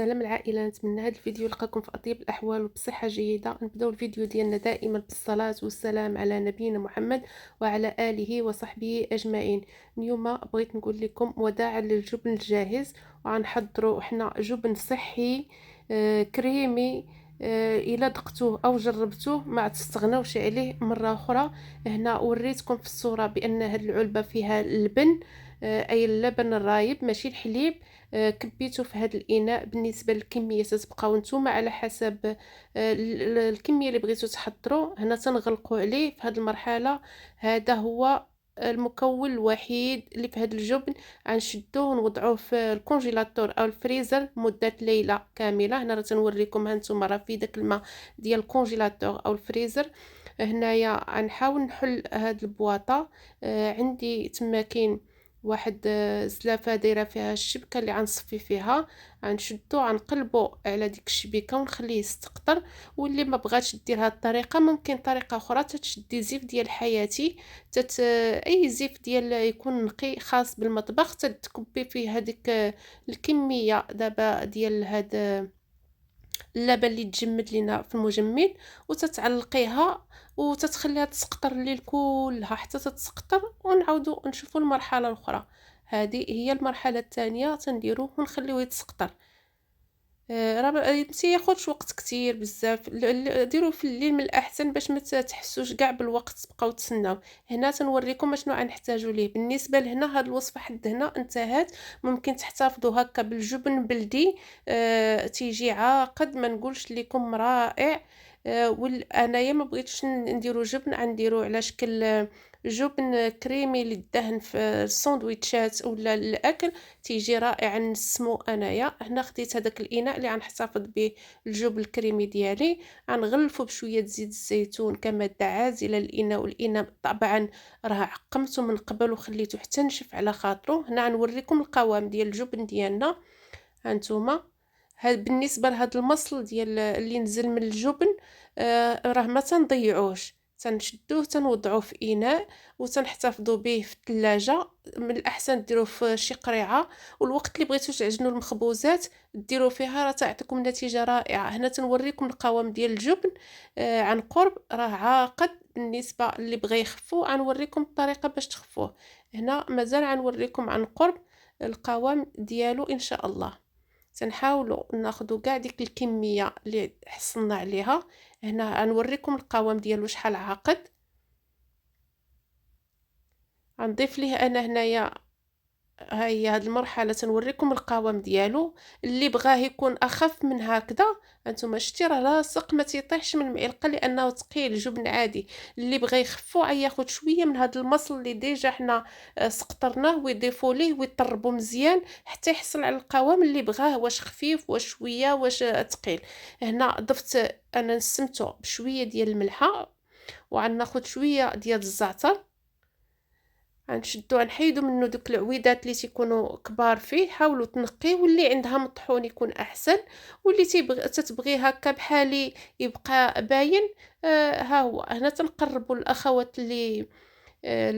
سلام العائلة، نتمنى هذا الفيديو يلقاكم في أطيب الأحوال وبصحة جيدة. نبداو الفيديو ديالنا دائما بالصلاة والسلام على نبينا محمد وعلى آله وصحبه أجمعين. اليوم بغيت نقول لكم وداعا للجبن الجاهز، وغنحضروا حنا جبن صحي كريمي. إلا ذقتوه أو جربتوه ما تستغناوش عليه مرة أخرى. هنا وريتكم في الصورة بأن هذه العلبة فيها اللبن، أي اللبن الرايب ماشي الحليب. كبيته في هذا الاناء. بالنسبه للكميه تتبقاو نتوما على حسب الكميه اللي بغيتو تحضروا. هنا تنغلقوا عليه في هذه المرحله. هذا هو المكون الوحيد اللي في هذا الجبن. غنشدوه ونوضعوه في الكونجيلاتور او الفريزر مده ليله كامله. هنا راه تنوريكم هانتوما راه في داك الماء ديال الكونجيلاتور او الفريزر. هنايا غنحاول نحل هاد البواطه. عندي تما كاين واحد زلافه دايره فيها الشبكه اللي غنصفي فيها. غنشدو غنقلبو على ديك الشبيكه ونخليه يستقطر. واللي ما بغاتش دير هاد الطريقه ممكن طريقه اخرى، تشدي زيف ديال حياتي، اي زيف ديال يكون نقي خاص بالمطبخ، تكبي فيه هذيك الكميه دابا ديال هاد اللبن اللي تجمد لينا في المجمد، وتتعلقيها وتتخليها تسقطر الليل كلها حتى تتسقطر، ونعاودو نشوفوا المرحله الاخرى. هذه هي المرحله الثانيه، تنديروه ونخليوه يتسقطر. راه ما تياخذش وقت كتير بزاف. ديروه في الليل من الاحسن باش ما تحسوش كاع بالوقت تبقاو تسناو. هنا تنوريكم شنو غنحتاجوا ليه. بالنسبه لهنا هاد الوصفه حد هنا انتهت. ممكن تحتفظوا هكا بالجبن بلدي، تيجي عاقد ما نقولش لكم رائع. انايا ما بغيتش نديرو جبن، غنديرو على شكل جبن كريمي للدهن في الساندويتشات ولا الاكل، تيجي رائع. نسمو انايا هنا خديت هذاك الاناء اللي غنحتفظ به الجبن الكريمي ديالي، غنغلفو بشويه زيت الزيتون كماده عازله للاناء. والاناء طبعا راه عقمته من قبل وخليته حتى نشف على خاطرو. هنا غنوريكم القوام ديال الجبن ديالنا. هانتوما بالنسبه لهذا المصل ديال اللي نزل من الجبن، راه ما تنضيعوش، تنشدوه تنوضعوه في اناء وتنحتفظوا به في الثلاجه. من الاحسن ديروه في شي قريعه، والوقت اللي بغيتو تعجنوا المخبوزات ديروا فيها راه تعطيكم نتيجه رائعه. هنا تنوريكم القوام ديال الجبن عن قرب، راه عاقد. بالنسبه اللي بغى يخفو غنوريكم الطريقه باش تخفوه. هنا مازال غنوريكم عن قرب القوام ديالو ان شاء الله. تنحاولوا ناخذوا كاع ديك الكميه اللي حصلنا عليها. هنا غنوريكم القوام ديالو شحال عاقد. غنضيف ليه انا هنايا، ها هي هاد المرحله تنوريكم القوام ديالو. اللي بغاه يكون اخف من هكذا، انتم شتي راه لاصق ما تيطيحش من المعلقه لانه ثقيل جبن عادي. اللي بغى يخفو ياخذ شويه من هاد المصل اللي ديجا حنا سقطرناه ويضيفوا ليه ويطربوا مزيان حتى يحصل على القوام اللي بغاه، واش خفيف واش شويه واش ثقيل. هنا ضفت انا نسمته بشويه ديال الملحه، وغناخذ شويه ديال الزعتر. غنشدو غنحيدو منه دوك العويدات اللي تيكونوا كبار فيه. حاولوا تنقيه، واللي عندها مطحون يكون احسن، واللي تتبغي هكا بحالي يبقى باين. ها هو هنا تنقربوا الاخوات اللي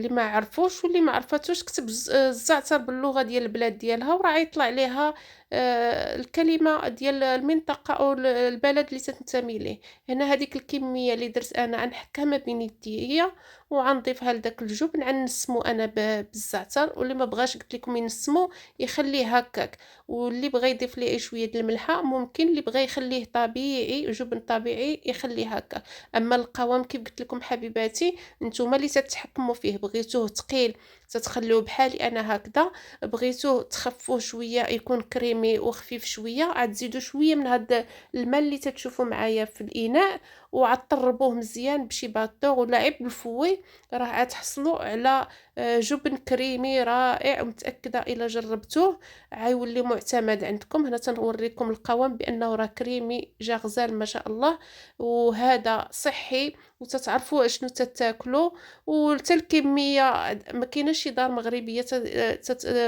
ما عرفوش واللي ما عرفتوش، كتب الزعتر باللغه ديال البلاد ديالها وراه يطلع ليها الكلمه ديال المنطقه او البلد اللي تنتمي ليه. هنا هذيك الكميه اللي درت انا غنحكها ما بين يديا وغنضيفها لداك الجبن. غنسمو انا بالزعتر، واللي ما بغاش قلت لكم ينسمو يخليه هكاك، واللي بغى يضيف ليه شويه د الملحه ممكن، اللي بغى يخليه طبيعي جبن طبيعي يخليه هكا. اما القوام كيف قلت لكم حبيباتي نتوما اللي تتحكموا فيه. بغيتوه ثقيل تتخلوه بحالي انا هكذا، بغيتوه تخفوه شويه يكون كريمي وخفيف شويه عاد تزيدوا شويه من هذا الماء اللي تتشوفوا معايا في الاناء، وعطربوه مزيان بشي باطور ولا عيب بالفوي. راه غتحصلوا على جبن كريمي رائع، متاكده الا جربتوه غيولي معتمد عندكم. هنا تنوريكم القوام بانه راه كريمي جا غزال ما شاء الله، وهذا صحي وتتعرفوا اشنو تتاكلوا. وحتى الكميه ما كايناش شي دار مغربيه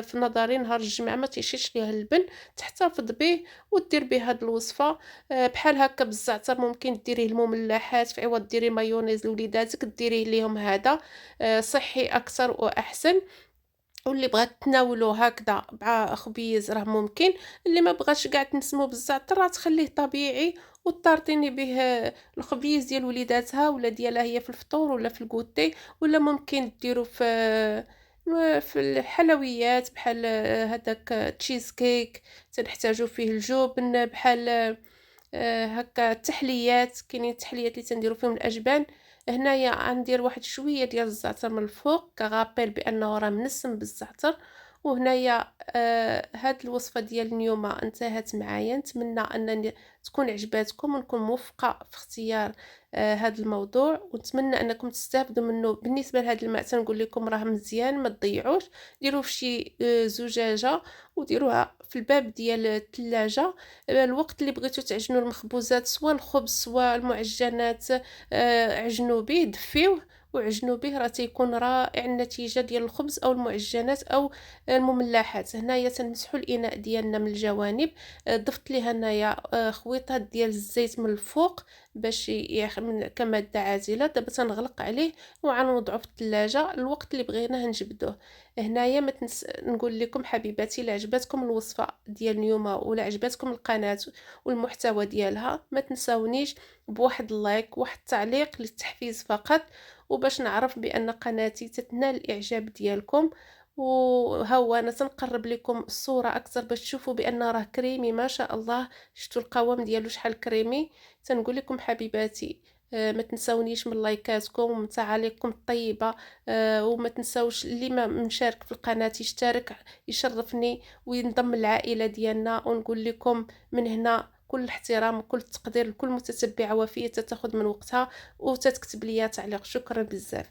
في نظري نهار الجمعه ما تيشيش ليها اللبن تحتفظ به ودير به هاد الوصفه. بحال هكا بالزعتر ممكن ديريه المملحات في عوض ديري مايونيز لوليداتك ديريه ليهم. هذا صحي اكثر واحسن. واللي بغات تناولو هكذا مع خبيز راه ممكن، اللي ما بغاتش كاع تنسمو بالزعتر راه تخليه طبيعي وتارطيني به الخبيز ديال وليداتها ولا ديالها هي في الفطور ولا في الكوتي، ولا ممكن ديرو في الحلويات بحال هداك تشيز كيك تنحتاجو فيه الجبن، بحال هكا التحليات، كاينين التحليات اللي تنديرو فيهم الأجبان. هنايا غندير واحد شوية ديال الزعتر من الفوق كغابيل بأنه راه منسم بالزعتر. وهنايا هاد الوصفة ديال اليوم انتهت معايا، نتمنى أنني تكون عجباتكم ونكون موفقة في اختيار هاد الموضوع، ونتمنى أنكم تستافدوا منه. بالنسبة لهاد الماء تنقول لكم راه مزيان ما تضيعوش، ديروه في شي زجاجة وديروها في الباب ديال الثلاجة. الوقت اللي بغيتو تعجنوا المخبوزات سوا الخبز سوا المعجنات عجنوا به، دفيوه وعجنوا به، راه تيكون رائع النتيجة ديال الخبز أو المعجنات أو المملّحات. هنايا تنمسحوا الإناء ديالنا من الجوانب، ضفت ليه هنايا خويطات ديال الزيت من الفوق باش كمادة عازلة. دابا تنغلق عليه وغنوضعو في الثلاجة الوقت اللي بغيناه نجبدوه. هنايا ما نقول لكم حبيباتي، إلا عجبتكم الوصفة ديال اليوم ولا عجبتكم القناة والمحتوى ديالها ما تنساونيش بواحد اللايك وواحد التعليق للتحفيز فقط، وباش نعرف بأن قناتي تتنال الإعجاب ديالكم. وها هو أنا تنقرب لكم الصورة أكثر باش تشوفوا بأن راه كريمي ما شاء الله. شفتوا القوام ديالو شحال كريمي. تنقول لكم حبيباتي ما تنساونيش من لايكاتكم ومن تعاليقكم الطيبة. وما تنساوش اللي ما مشارك في القناة يشترك، يشرفني وينضم للعائلة ديالنا. ونقول لكم من هنا كل الاحترام وكل التقدير لكل متتبعة وفية تاخذ من وقتها وتتكتب ليا تعليق. شكرا بزاف.